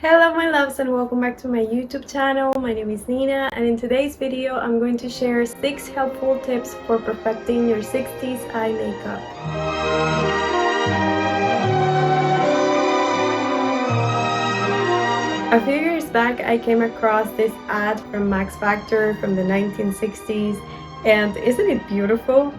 Hello my loves and welcome back to my YouTube channel. My name is Nina and in today's video I'm going to share 6 helpful tips for perfecting your 60s eye makeup. A few years back I came across this ad from Max Factor from the 1960s, and isn't it beautiful?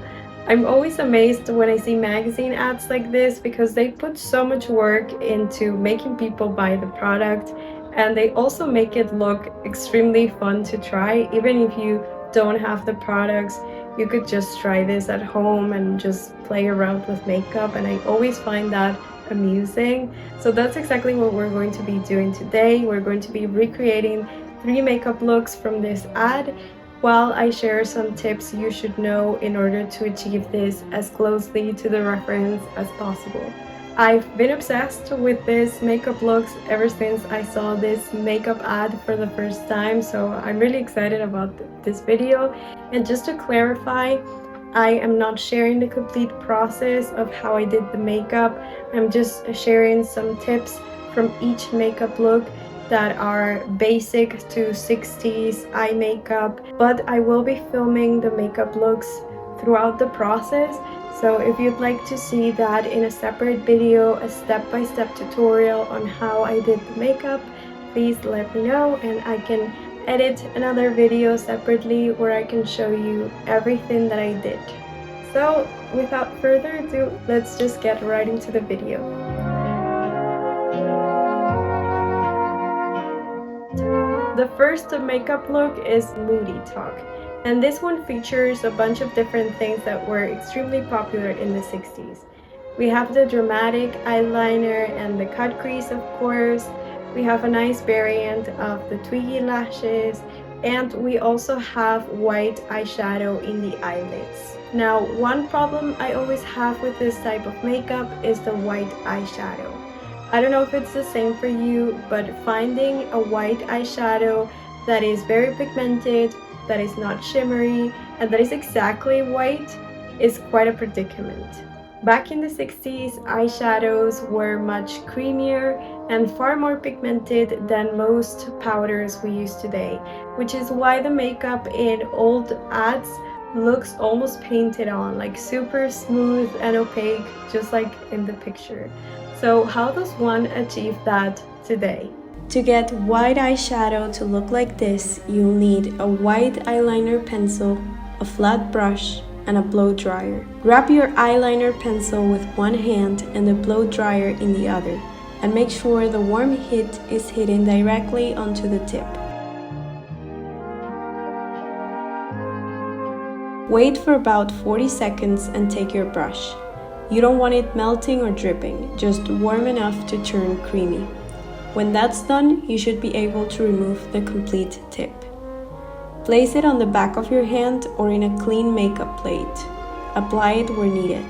I'm always amazed when I see magazine ads like this because they put so much work into making people buy the product, and they also make it look extremely fun to try. Even if you don't have the products, you could just try this at home and just play around with makeup, and I always find that amusing. So that's exactly what we're going to be doing today. We're going to be recreating 3 makeup looks from this ad, while I share some tips you should know in order to achieve this as closely to the reference as possible. I've been obsessed with this makeup looks ever since I saw this makeup ad for the first time, so I'm really excited about this video. And just to clarify, I am not sharing the complete process of how I did the makeup. I'm just sharing some tips from each makeup look that are basic to 60s eye makeup, but I will be filming the makeup looks throughout the process. So if you'd like to see that in a separate video, a step-by-step tutorial on how I did the makeup, please let me know and I can edit another video separately where I can show you everything that I did. So without further ado, let's just get right into the video. The first makeup look is Moody Talk, and this one features a bunch of different things that were extremely popular in the 60s. We have the dramatic eyeliner and the cut crease, of course. We have a nice variant of the twiggy lashes, and we also have white eyeshadow in the eyelids. Now, one problem I always have with this type of makeup is the white eyeshadow. I don't know if it's the same for you, but finding a white eyeshadow that is very pigmented, that is not shimmery, and that is exactly white is quite a predicament. Back in the 60s, eyeshadows were much creamier and far more pigmented than most powders we use today, which is why the makeup in old ads looks almost painted on, like super smooth and opaque, just like in the picture. So how does one achieve that today? To get white eyeshadow to look like this, you'll need a white eyeliner pencil, a flat brush, and a blow dryer. Grab your eyeliner pencil with one hand and the blow dryer in the other, and make sure the warm heat is hitting directly onto the tip. Wait for about 40 seconds and take your brush. You don't want it melting or dripping, just warm enough to turn creamy. When that's done, you should be able to remove the complete tip. Place it on the back of your hand or in a clean makeup plate. Apply it where needed.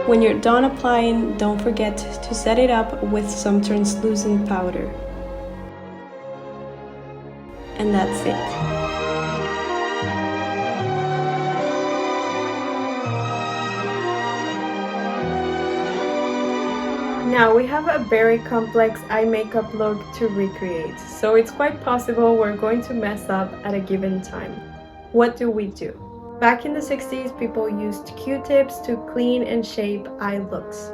When you're done applying, don't forget to set it up with some translucent powder. And that's it. Now we have a very complex eye makeup look to recreate, so it's quite possible we're going to mess up at a given time. What do we do? Back in the 60s, people used Q-tips to clean and shape eye looks.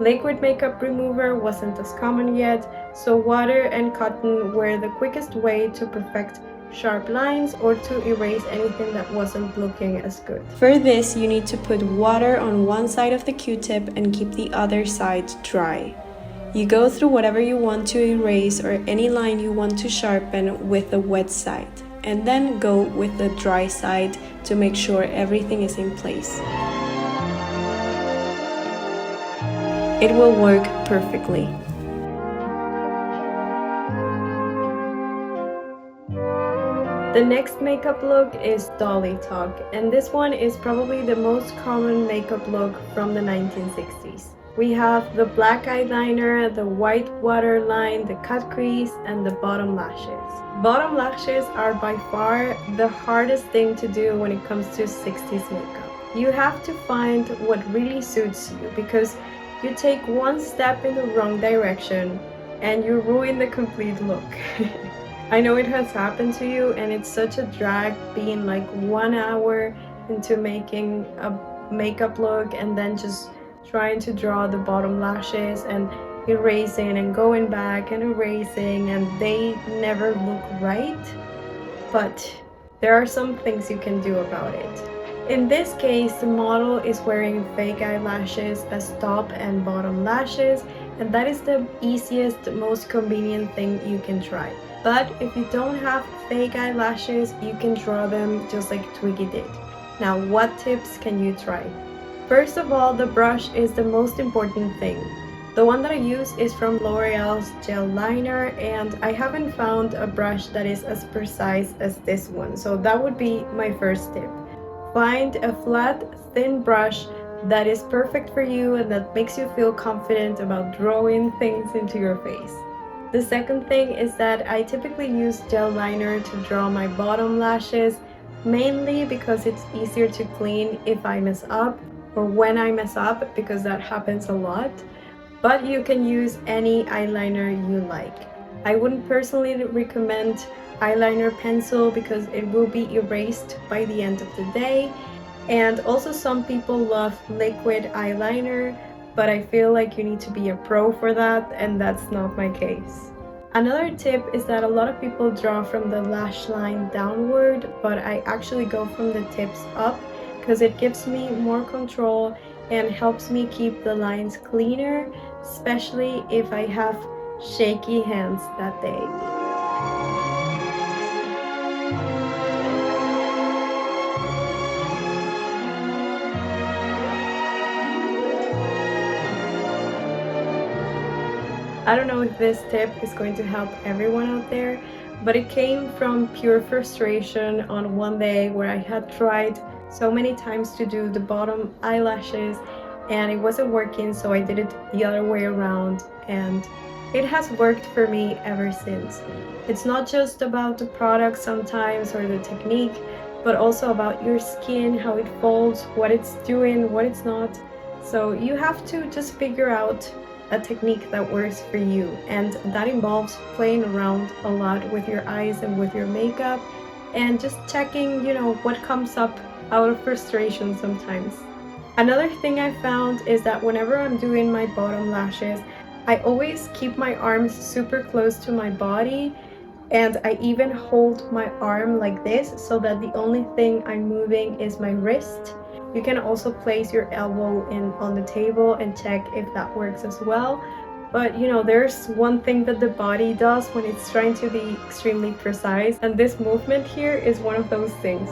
Liquid makeup remover wasn't as common yet, so water and cotton were the quickest way to perfect sharp lines or to erase anything that wasn't looking as good. For this, you need to put water on one side of the Q-tip and keep the other side dry. You go through whatever you want to erase or any line you want to sharpen with the wet side, and then go with the dry side to make sure everything is in place. It will work perfectly. The next makeup look is Dolly Talk, and this one is probably the most common makeup look from the 1960s. We have the black eyeliner, the white waterline, the cut crease, and the bottom lashes. Bottom lashes are by far the hardest thing to do when it comes to 60s makeup. You have to find what really suits you, because you take one step in the wrong direction and you ruin the complete look. I know it has happened to you, and it's such a drag being like 1 hour into making a makeup look and then just trying to draw the bottom lashes and erasing and going back and erasing, and they never look right. But there are some things you can do about it. In this case, the model is wearing fake eyelashes as top and bottom lashes, and that is the easiest, most convenient thing you can try. But if you don't have fake eyelashes, you can draw them just like Twiggy did. Now, what tips can you try? First of all, the brush is the most important thing. The one that I use is from L'Oreal's gel liner, and I haven't found a brush that is as precise as this one, so that would be my first tip. Find a flat, thin brush that is perfect for you and that makes you feel confident about drawing things into your face. The second thing is that I typically use gel liner to draw my bottom lashes, mainly because it's easier to clean if I mess up, or when I mess up, because that happens a lot. But you can use any eyeliner you like. I wouldn't personally recommend eyeliner pencil because it will be erased by the end of the day. And also some people love liquid eyeliner, but I feel like you need to be a pro for that, and that's not my case. Another tip is that a lot of people draw from the lash line downward, but I actually go from the tips up because it gives me more control and helps me keep the lines cleaner, especially if I have shaky hands that day. I don't know if this tip is going to help everyone out there, but it came from pure frustration on one day where I had tried so many times to do the bottom eyelashes and it wasn't working, so I did it the other way around, and it has worked for me ever since. It's not just about the product sometimes or the technique, but also about your skin, how it folds, what it's doing, what it's not. So you have to just figure out a technique that works for you, and that involves playing around a lot with your eyes and with your makeup and just checking, what comes up out of frustration sometimes. Another thing I found is that whenever I'm doing my bottom lashes, I always keep my arms super close to my body, and I even hold my arm like this so that the only thing I'm moving is my wrist. You can also place your elbow in on the table and check if that works as well. But there's one thing that the body does when it's trying to be extremely precise, and this movement here is one of those things.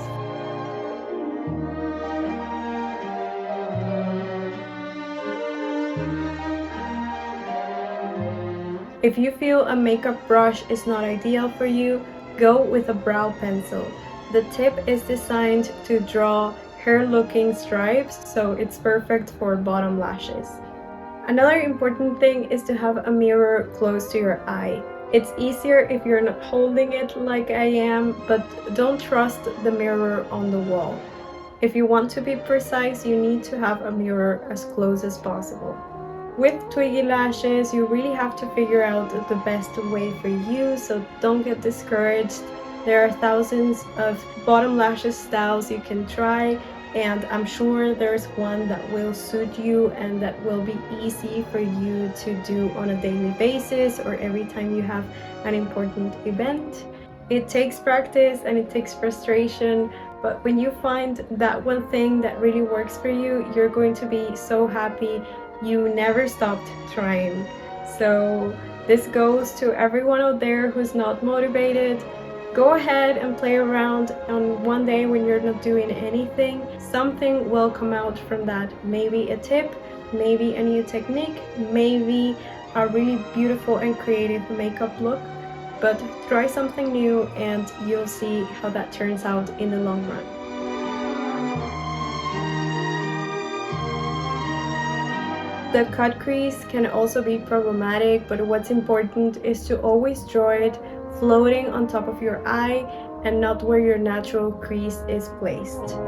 If you feel a makeup brush is not ideal for you, go with a brow pencil. The tip is designed to draw hair-looking stripes, so it's perfect for bottom lashes. Another important thing is to have a mirror close to your eye. It's easier if you're not holding it like I am, but don't trust the mirror on the wall. If you want to be precise, you need to have a mirror as close as possible. With Twiggy lashes, you really have to figure out the best way for you, so don't get discouraged. There are thousands of bottom lashes styles you can try, and I'm sure there's one that will suit you and that will be easy for you to do on a daily basis or every time you have an important event. It takes practice and it takes frustration, but when you find that one thing that really works for you, you're going to be so happy you never stopped trying. So this goes to everyone out there who's not motivated. Go ahead and play around on one day when you're not doing anything. Something will come out from that. Maybe a tip, maybe a new technique, maybe a really beautiful and creative makeup look. but try something new and you'll see how that turns out in the long run. The cut crease can also be problematic, but what's important is to always draw it floating on top of your eye and not where your natural crease is placed.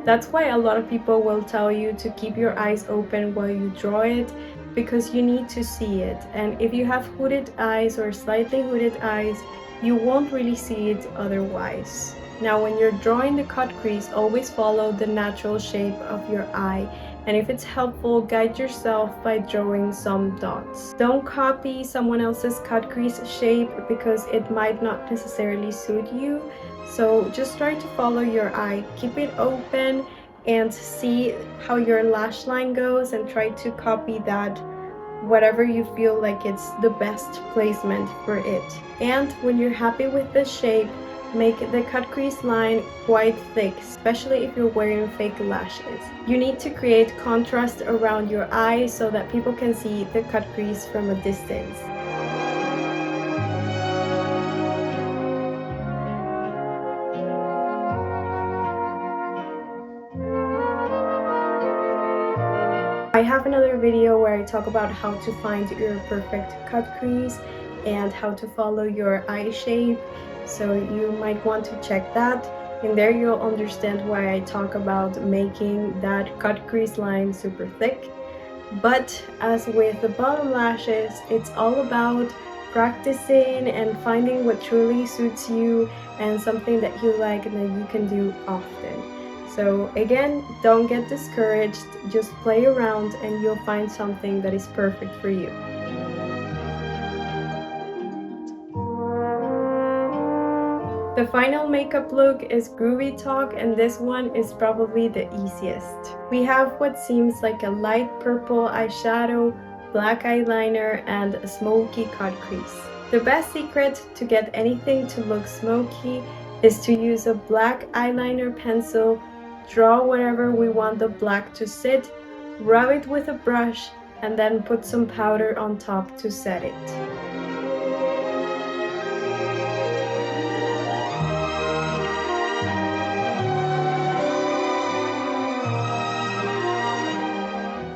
That's why a lot of people will tell you to keep your eyes open while you draw it, because you need to see it. And if you have hooded eyes or slightly hooded eyes, you won't really see it otherwise. Now, when you're drawing the cut crease, always follow the natural shape of your eye. And if it's helpful, guide yourself by drawing some dots. Don't copy someone else's cut crease shape because it might not necessarily suit you. So just try to follow your eye, keep it open and see how your lash line goes and try to copy that, whatever you feel like it's the best placement for it. And when you're happy with the shape, make the cut crease line quite thick, especially if you're wearing fake lashes. You need to create contrast around your eye so that people can see the cut crease from a distance. I have another video where I talk about how to find your perfect cut crease and how to follow your eye shape, so you might want to check that. In there you'll understand why I talk about making that cut crease line super thick. But as with the bottom lashes, it's all about practicing and finding what truly suits you and something that you like and that you can do often. So again, don't get discouraged, just play around and you'll find something that is perfect for you. The final makeup look is Groovy Talk, and this one is probably the easiest. We have what seems like a light purple eyeshadow, black eyeliner, and a smoky cut crease. The best secret to get anything to look smoky is to use a black eyeliner pencil, draw wherever we want the black to sit, rub it with a brush, and then put some powder on top to set it.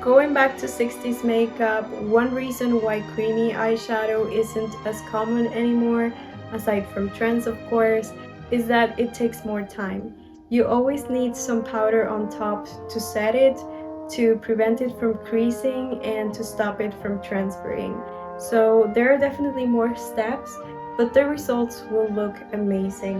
Going back to 60s makeup, one reason why creamy eyeshadow isn't as common anymore, aside from trends of course, is that it takes more time. You always need some powder on top to set it, to prevent it from creasing, and to stop it from transferring. So there are definitely more steps, but the results will look amazing.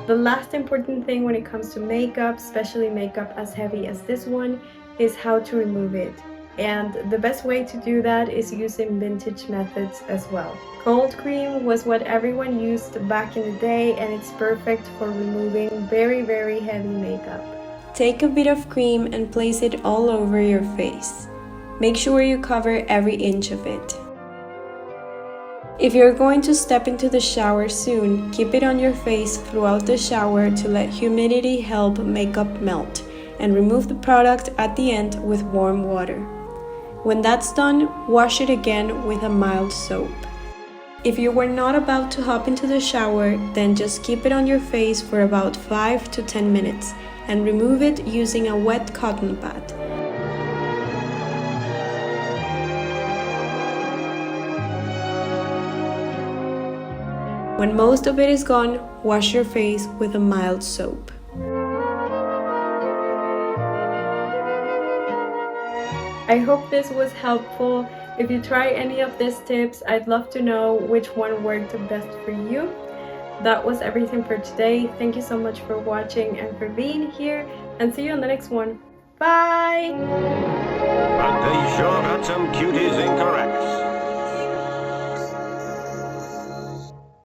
The last important thing when it comes to makeup, especially makeup as heavy as this one, is how to remove it. And the best way to do that is using vintage methods as well. Cold cream was what everyone used back in the day, and it's perfect for removing very, very heavy makeup. Take a bit of cream and place it all over your face. Make sure you cover every inch of it. If you're going to step into the shower soon, keep it on your face throughout the shower to let humidity help makeup melt, and remove the product at the end with warm water. When that's done, wash it again with a mild soap. If you were not about to hop into the shower, then just keep it on your face for about 5 to 10 minutes and remove it using a wet cotton pad. When most of it is gone, wash your face with a mild soap. I hope this was helpful. If you try any of these tips, I'd love to know which one worked best for you. That was everything for today. Thank you so much for watching and for being here, and see you on the next one. Bye! But they sure got some cuties in corrects.